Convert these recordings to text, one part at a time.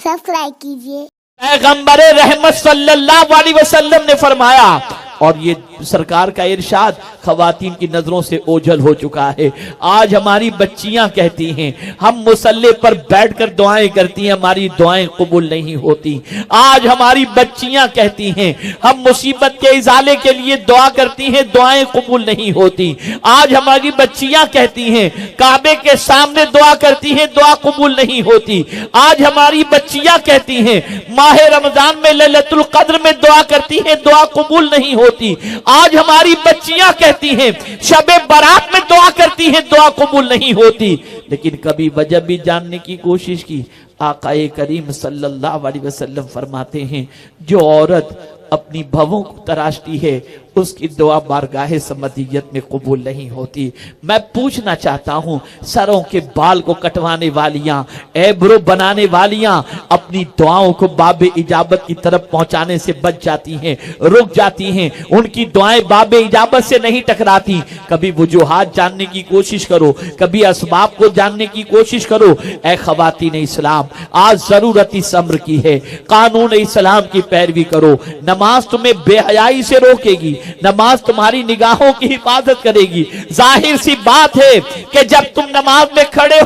Subscribe कीजिए। पैगंबर रहमत सल्लल्लाहु अलैहि वसल्लम ने फरमाया, और ये सरकार का इरशाद खवातीन की नजरों से ओझल हो चुका है। आज हमारी बच्चियां कहती हैं हम मुसल्ले पर बैठकर दुआएं करती हैं, हमारी दुआएं कबूल नहीं होती। आज हमारी बच्चियां कहती हैं हम मुसीबत के इजाले के लिए दुआ करती हैं, दुआएं कबूल नहीं होती। आज हमारी बच्चियां कहती हैं काबे के सामने दुआ करती हैं, दुआ कबूल नहीं होती। आज हमारी बच्चियां कहती हैं माह रमजान में लैलतुल कद्र में दुआ करती हैं, दुआ कबूल नहीं होती। आज हमारी बच्चियां कहती हैं शबे बारात में दुआ करती हैं, दुआ कबूल नहीं होती। लेकिन कभी वजह भी जानने की कोशिश की? आकाए करीम सल्लल्लाहु अलैहि वसल्लम फरमाते हैं जो औरत अपनी भवों को तराशती है उसकी दुआ बारगाहे समदियत में कबूल नहीं होती। मैं पूछना चाहता हूं सरों के बाल को कटवाने वालियां, ऐब्रो बनाने वालियां अपनी दुआओं को बाबे इजाबत की तरफ पहुंचाने से बच जाती हैं, रुक जाती हैं, उनकी दुआएं बाबे इजाबत से नहीं टकराती। कभी वजूहात जानने की कोशिश करो, कभी असबाब को जानने की कोशिश करो। ऐ खवातीन इस्लाम, आज जरूरत इस अम्र की है, कानून इस्लाम की पैरवी करो। नमाज तुम्हें बेहयाई से रोकेगी, नमाज तुम्हारी निगाहों की हिफाजत करेगी। जाहिर सी बात है कि जब तुम नमाज में खड़ी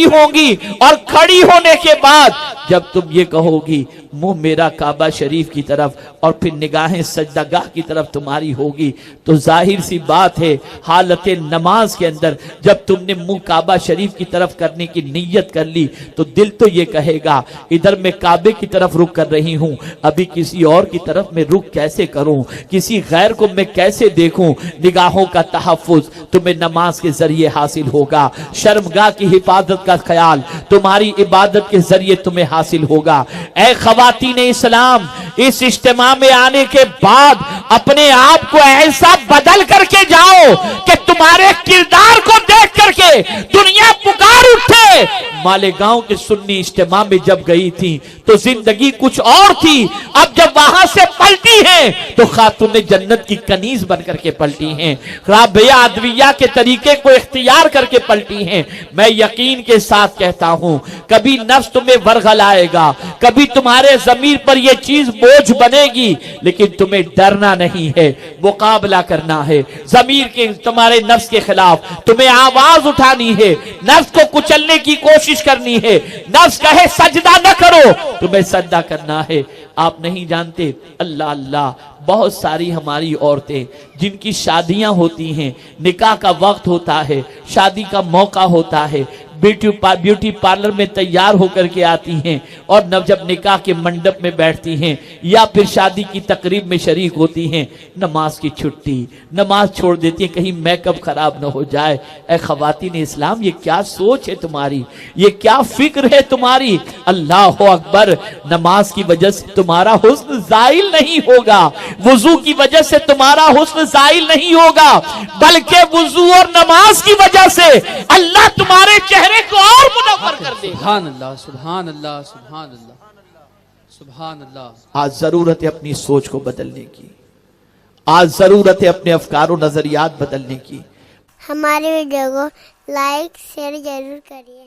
होंगी और खड़ी होने के बाद जब तुम ये कहोगी मुंह मेरा काबा शरीफ की तरफ और फिर निगाहें सजदागाह की तरफ तुम्हारी होगी, तो जाहिर सी बात है हालत नमाज के अंदर जब तुमने मुंह काबा शरीफ की तरफ करने की नीयत कर ली तो दिल तो ये कहेगा इधर मैं काबे की तरफ रुख कर रही हूं, अभी किसी और की तरफ मैं रुख कैसे करूं, किसी गैर को मैं कैसे देखूं। निगाहों का तहफ्फुज तुम्हें नमाज के जरिए हासिल होगा, शर्मगाह की हिफाजत का ख्याल तुम्हारी इबादत के जरिए तुम्हें हासिल होगा। ऐ खवातीन इस्लाम, इस इज्तिमा में आने के बाद अपने आप को ऐसा बदल करके जाओ कि तुम्हारे किरदार को देख करके दुनिया पुकार उठे। मालेगांव के सुन्नी इज्तिमा में जब गई थी तो जिंदगी कुछ और थी, अब जब वहां से पलटी हैं तो खातून जन्नत की कनीज बनकर के पलटी हैं, राबिया अदविया के तरीके को इख्तियार करके पलटी हैं। मैं यकीन के साथ कहता हूं कभी नफ्स तुम्हें वरगलाएगा, कभी तुम्हारे जमीर पर यह चीज बोझ बनेगी, लेकिन तुम्हें डरना नहीं है, मुकाबला करना है। जमीर के तुम्हारे नफ्स के खिलाफ तुम्हें आवाज उठानी है, नफ्स को कुचलने की कोशिश करनी है। नफ्स कहे सजदा न करो, तुम्हें सजदा करना है। आप नहीं जानते अल्लाह अल्लाह, बहुत सारी हमारी औरतें जिनकी शादियां होती हैं, निकाह का वक्त होता है, शादी का मौका होता है, ब्यूटी पार्लर में तैयार होकर के आती हैं और जब निकाह के मंडप में बैठती हैं या फिर शादी की तकरीब में शरीक होती हैं, नमाज की छुट्टी, नमाज छोड़ देती हैं कहीं मेकअप खराब न हो जाए। ऐ खवातीन इस्लाम, ये क्या सोच है तुम्हारी, ये क्या फिक्र है तुम्हारी? अल्लाह अकबर, नमाज की वजह से तुम्हारा हुस्न जाइल नहीं होगा, वुजू की वजह से तुम्हारा हुस्न जाइल नहीं होगा, बल्कि वुजू और नमाज की वजह से अल्लाह तुम्हारे चेहरे को और मुनव्वर कर दे। सुभान अल्लाह, सुभान अल्लाह, सुभान अल्लाह, सुभान अल्लाह। आज जरूरत है अपनी सोच को बदलने की, आज जरूरत है अपने अफकार और नजरियात बदलने की। हमारे वीडियो को लाइक शेयर जरूर करिए।